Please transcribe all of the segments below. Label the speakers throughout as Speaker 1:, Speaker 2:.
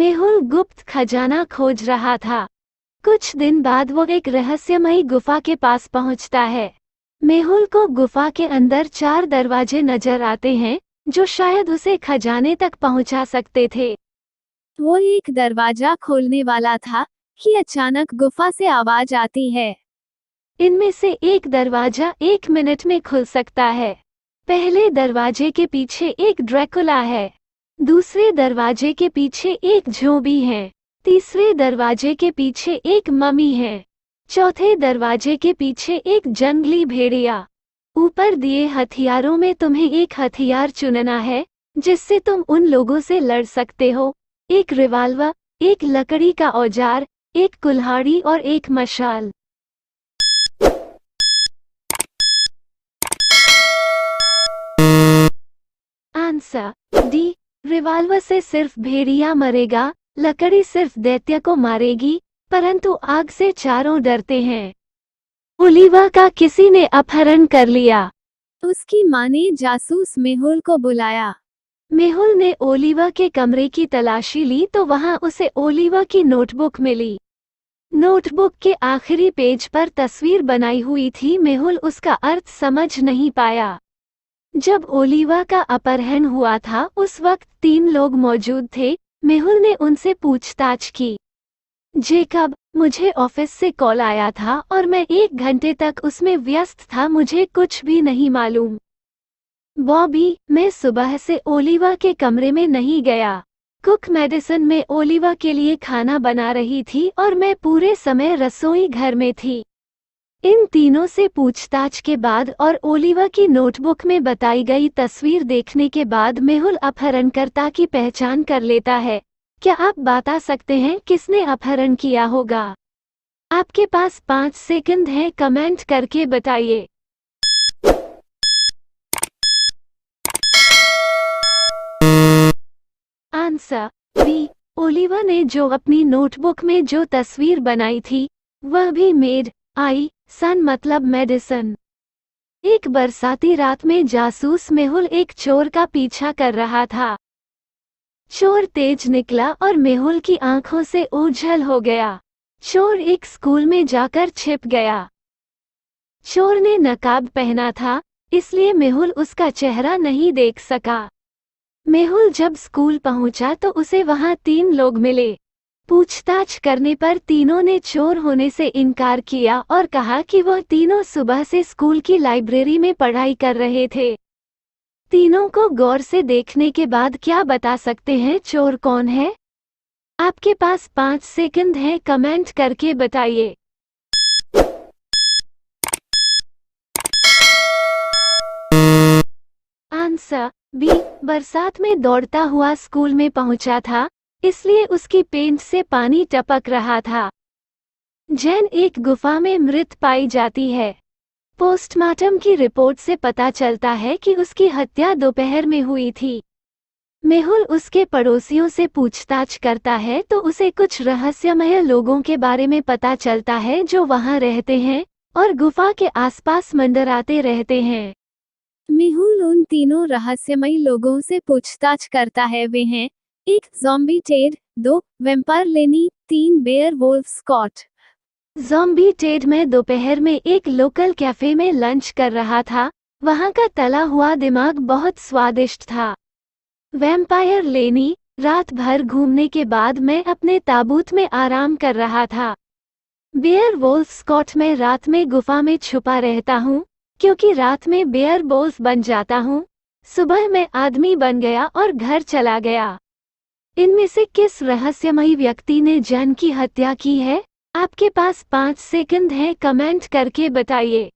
Speaker 1: मेहुल गुप्त खजाना खोज रहा था। कुछ दिन बाद वो एक रहस्यमयी गुफा के पास पहुंचता है। मेहुल को गुफा के अंदर 4 दरवाजे नजर आते हैं, जो शायद उसे खजाने तक पहुंचा सकते थे।
Speaker 2: वो एक दरवाजा खोलने वाला था कि अचानक गुफा से आवाज आती है।
Speaker 1: इनमें से एक दरवाजा 1 मिनट में खुल सकता है। पहले दरवाजे के पीछे एक ड्रैकुला है, दूसरे दरवाजे के पीछे एक झोंबी है, तीसरे दरवाजे के पीछे एक मम्मी है, चौथे दरवाजे के पीछे एक जंगली भेड़िया। ऊपर दिए हथियारों में तुम्हें एक हथियार चुनना है जिससे तुम उन लोगों से लड़ सकते हो। एक रिवाल्वर, एक लकड़ी का औजार, एक कुल्हाड़ी और एक मशाल। Answer D. रिवाल्वर से सिर्फ भेड़िया मरेगा, लकड़ी सिर्फ दैत्य को मारेगी, परंतु आग से चारों डरते हैं। ओलिवा का किसी ने अपहरण कर लिया।
Speaker 2: उसकी माँ ने जासूस मेहुल को बुलाया।
Speaker 1: मेहुल ने ओलिवा के कमरे की तलाशी ली तो वहां उसे ओलिवा की नोटबुक मिली। नोटबुक के आखिरी पेज पर तस्वीर बनाई हुई थी। मेहुल उसका अर्थ समझ नहीं पाया। जब ओलिवा का अपहरण हुआ था उस वक्त 3 लोग मौजूद थे। मेहुल ने उनसे पूछताछ की। जेकब, मुझे ऑफिस से कॉल आया था और मैं 1 घंटे तक उसमें व्यस्त था, मुझे कुछ भी नहीं मालूम। बॉबी, मैं सुबह से ओलिवा के कमरे में नहीं गया। कुक मेडिसन में ओलिवा के लिए खाना बना रही थी और मैं पूरे समय रसोई घर में थी। इन तीनों से पूछताछ के बाद और ओलिवा की नोटबुक में बताई गई तस्वीर देखने के बाद मेहुल अपहरणकर्ता की पहचान कर लेता है। क्या आप बता सकते हैं किसने अपहरण किया होगा? आपके पास 5 सेकंड हैं, कमेंट करके बताइए। Answer B. ओलिवा ने जो अपनी नोटबुक में जो तस्वीर बनाई थी वह भी मेड आई सन मतलब मेडिसन। एक बरसाती रात में जासूस मेहुल एक चोर का पीछा कर रहा था। चोर तेज निकला और मेहुल की आंखों से ओझल हो गया। चोर एक स्कूल में जाकर छिप गया। चोर ने नकाब पहना था, इसलिए मेहुल उसका चेहरा नहीं देख सका। मेहुल जब स्कूल पहुंचा तो उसे वहां 3 लोग मिले। पूछताछ करने पर तीनों ने चोर होने से इनकार किया और कहा कि वह तीनों सुबह से स्कूल की लाइब्रेरी में पढ़ाई कर रहे थे। तीनों को गौर से देखने के बाद क्या बता सकते हैं चोर कौन है? आपके पास 5 सेकंड हैं, कमेंट करके बताइए। Answer B. बरसात में दौड़ता हुआ स्कूल में पहुंचा था, इसलिए उसकी पेंट से पानी टपक रहा था। जैन एक गुफा में मृत पाई जाती है। पोस्टमार्टम की रिपोर्ट से पता चलता है कि उसकी हत्या दोपहर में हुई थी। मेहुल उसके पड़ोसियों से पूछताछ करता है तो उसे कुछ रहस्यमय लोगों के बारे में पता चलता है जो वहां रहते हैं और गुफा के आसपास मंडराते रहते हैं।
Speaker 2: मेहुल उन तीनों रहस्यमयी लोगों से पूछताछ करता है। वे हैं 1 zombie Ted, 2 vampire Lenny, 3 werewolf Scott.
Speaker 1: Zombie Ted में दोपहर में एक लोकल कैफे में लंच कर रहा था। वहां का तला हुआ दिमाग बहुत स्वादिष्ट था। वैम्पायर लेनी, रात भर घूमने के बाद मैं अपने ताबूत में आराम कर रहा था। बेयर वोल्फ स्कॉट, में रात में गुफा में छुपा रहता हूँ क्योंकि रात में बेयर वोल्फ बन जाता हूँ। सुबह मैं आदमी बन गया और घर चला गया। इनमें से किस रहस्यमयी व्यक्ति ने जैन की हत्या की है? आपके पास 5 सेकंड हैं, कमेंट करके बताइए।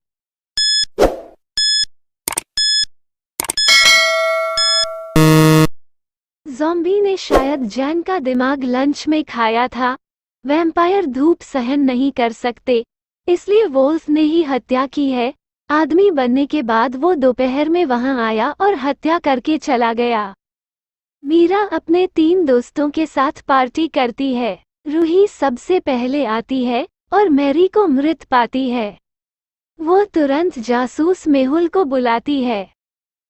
Speaker 1: ज़ॉम्बी ने शायद जैन का दिमाग लंच में खाया था। वैम्पायर धूप सहन नहीं कर सकते, इसलिए वोल्फ ने ही हत्या की है। आदमी बनने के बाद वो दोपहर में वहां आया और हत्या करके चला गया। मीरा अपने 3 दोस्तों के साथ पार्टी करती है। रूही सबसे पहले आती है और मैरी को मृत पाती है। वो तुरंत जासूस मेहुल को बुलाती है।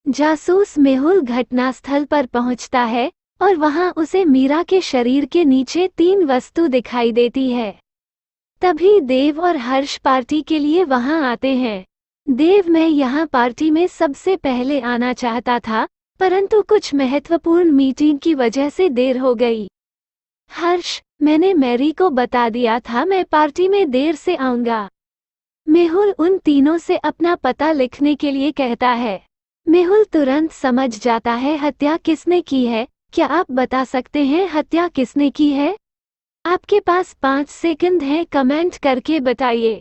Speaker 1: जासूस मेहुल घटनास्थल पर पहुंचता है और वहां उसे मीरा के शरीर के नीचे 3 वस्तु दिखाई देती है। तभी देव और हर्ष पार्टी के लिए वहां आते हैं। देव, मैं यहाँ पार्टी में सबसे पहले आना चाहता था, परंतु कुछ महत्वपूर्ण मीटिंग की वजह से देर हो गई। हर्ष, मैंने मैरी को बता दिया था मैं पार्टी में देर से आऊंगा। मेहुल उन तीनों से अपना पता लिखने के लिए कहता है। मेहुल तुरंत समझ जाता है हत्या किसने की है। क्या आप बता सकते हैं हत्या किसने की है? आपके पास 5 सेकंड हैं, कमेंट करके बताइए।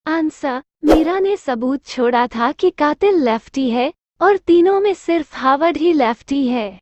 Speaker 1: आंसर, मीरा ने सबूत छोड़ा था कि कातिल लेफ्टी है और तीनों में सिर्फ हावर्ड ही लेफ्टी है।